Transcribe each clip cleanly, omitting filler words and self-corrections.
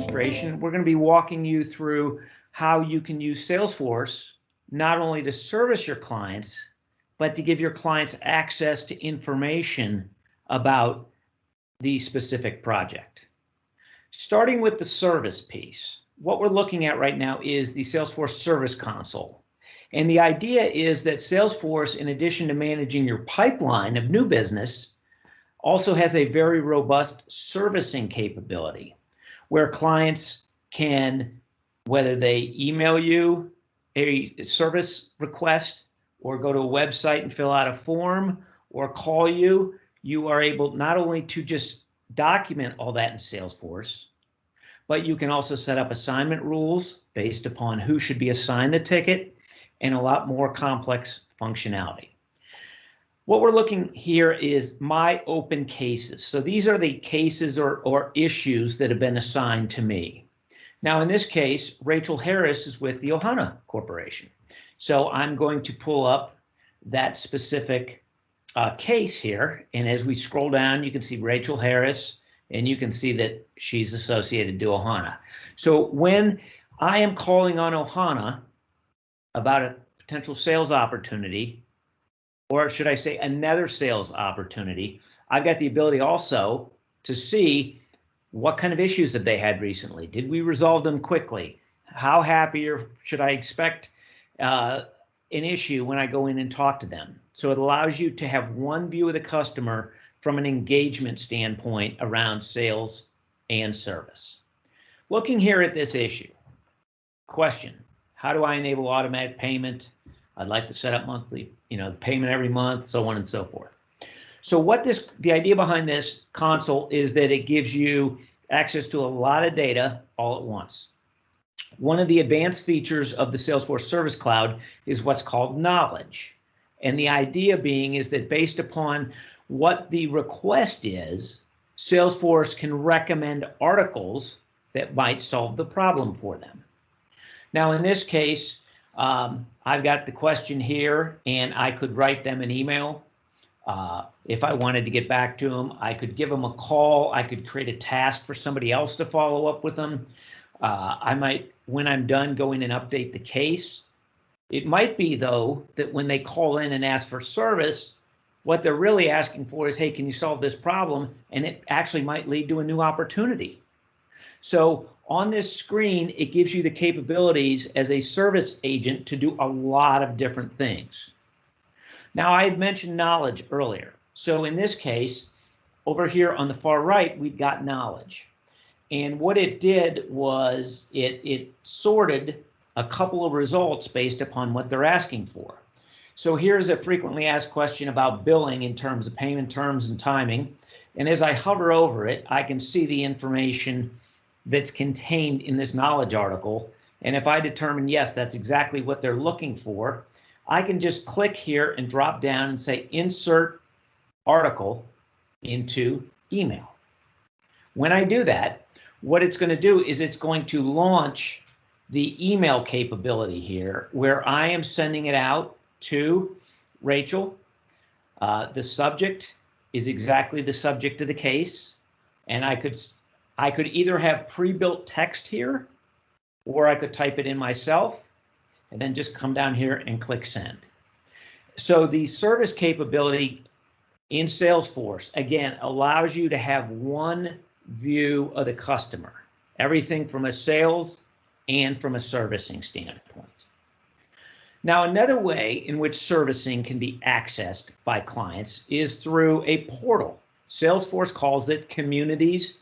demonstration, we're going to be walking you through how you can use Salesforce not only to service your clients, but to give your clients access to information about the specific project. Starting with the service piece, what we're looking at right now is the Salesforce Service Console. And the idea is that Salesforce, in addition to managing your pipeline of new business, also has a very robust servicing capability where clients can, whether they email you a service request or go to a website and fill out a form or call you, you are able not only to just document all that in Salesforce, but you can also set up assignment rules based upon who should be assigned the ticket and a lot more complex functionality. What we're looking here is my open cases. So these are the cases or issues that have been assigned to me. Now, in this case, Rachel Harris is with the Ohana Corporation. So I'm going to pull up that specific case here. And as we scroll down, you can see Rachel Harris, and you can see that she's associated to Ohana. So when I am calling on Ohana about a potential sales opportunity, or should I say another sales opportunity, I've got the ability also to see what kind of issues have they had recently. Did we resolve them quickly? How happy or should I expect an issue when I go in and talk to them? So it allows you to have one view of the customer from an engagement standpoint around sales and service. Looking here at this issue, question, how do I enable automatic payment? I'd like to set up monthly, payment every month, so on and so forth. So the idea behind this console is that it gives you access to a lot of data all at once. One of the advanced features of the Salesforce Service Cloud is what's called knowledge. And the idea being is that based upon what the request is, Salesforce can recommend articles that might solve the problem for them. Now, in this case, I've got the question here, and I could write them an email. If I wanted to get back to them, I could give them a call. I could create a task for somebody else to follow up with them. I might, when I'm done, go in and update the case. It might be, though, that when they call in and ask for service, what they're really asking for is, hey, can you solve this problem? And it actually might lead to a new opportunity. So on this screen, it gives you the capabilities as a service agent to do a lot of different things. Now, I had mentioned knowledge earlier. So in this case, over here on the far right, we've got knowledge. And what it did was it sorted a couple of results based upon what they're asking for. So here's a frequently asked question about billing in terms of payment terms and timing. And as I hover over it, I can see the information that's contained in this knowledge article. And if I determine, yes, that's exactly what they're looking for, I can just click here and drop down and say insert article into email. When I do that, what it's going to do is it's going to launch the email capability here where I am sending it out to Rachel. The subject is exactly the subject of the case, and I could either have pre-built text here, or I could type it in myself and then just come down here and click send. So the service capability in Salesforce, again, allows you to have one view of the customer, everything from a sales and from a servicing standpoint. Now, another way in which servicing can be accessed by clients is through a portal. Salesforce calls it communities.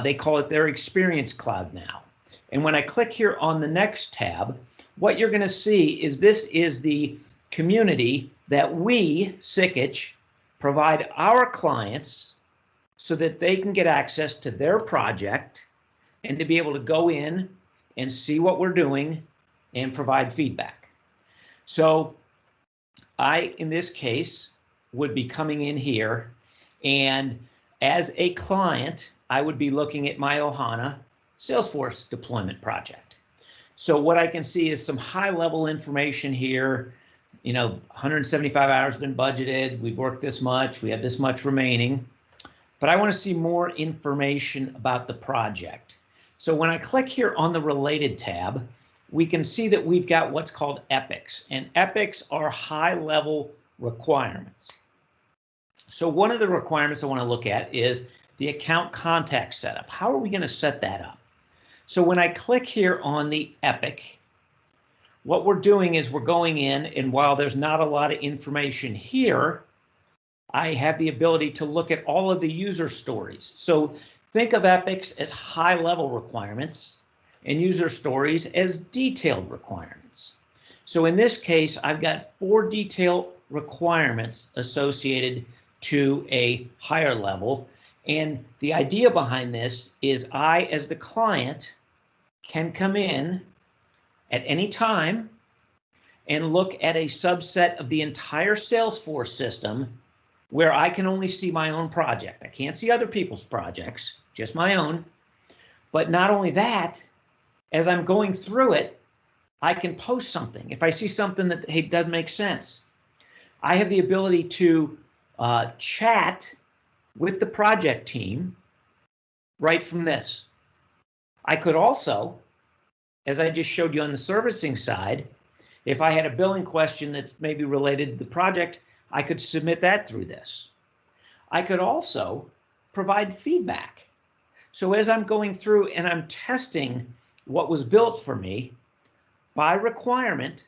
They call it their Experience Cloud now. And when I click here on the next tab, what you're going to see is this is the community that we, Sikich, provide our clients so that they can get access to their project and to be able to go in and see what we're doing and provide feedback. So I, in this case, would be coming in here, and as a client, I would be looking at my Ohana Salesforce deployment project. So what I can see is some high-level information here. 175 hours have been budgeted. We've worked this much. We have this much remaining. But I want to see more information about the project. So when I click here on the Related tab, we can see that we've got what's called epics, and epics are high-level requirements. So one of the requirements I want to look at is the account contact setup. How are we going to set that up? So when I click here on the epic, what we're doing is we're going in, and while there's not a lot of information here, I have the ability to look at all of the user stories. So think of epics as high-level requirements and user stories as detailed requirements. So in this case, I've got 4 detailed requirements associated to a higher level. And the idea behind this is I, as the client, can come in at any time and look at a subset of the entire Salesforce system where I can only see my own project. I can't see other people's projects, just my own. But not only that, as I'm going through it, I can post something. If I see something that, hey, doesn't make sense, I have the ability to chat with the project team right from this. I could also, as I just showed you on the servicing side, if I had a billing question that's maybe related to the project, I could submit that through this. I could also provide feedback. So as I'm going through and I'm testing what was built for me, by requirement,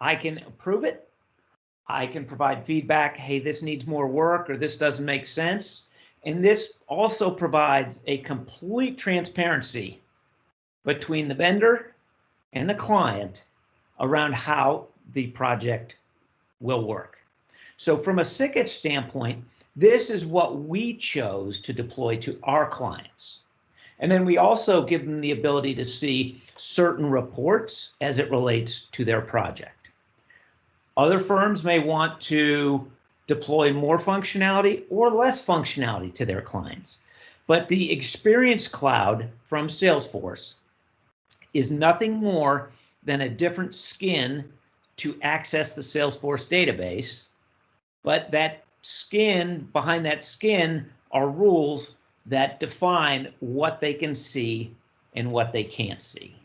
I can approve it. I can provide feedback, hey, this needs more work or this doesn't make sense. And this also provides a complete transparency between the vendor and the client around how the project will work. So from a Sikich standpoint, this is what we chose to deploy to our clients. And then we also give them the ability to see certain reports as it relates to their project. Other firms may want to deploy more functionality or less functionality to their clients. But the Experience Cloud from Salesforce is nothing more than a different skin to access the Salesforce database. But that skin, behind that skin, are rules that define what they can see and what they can't see.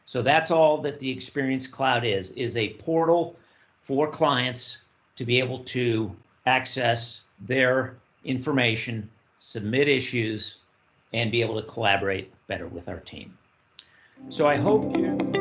So that's all that the Experience Cloud is a portal for clients to be able to access their information, submit issues, and be able to collaborate better with our team. So I hope you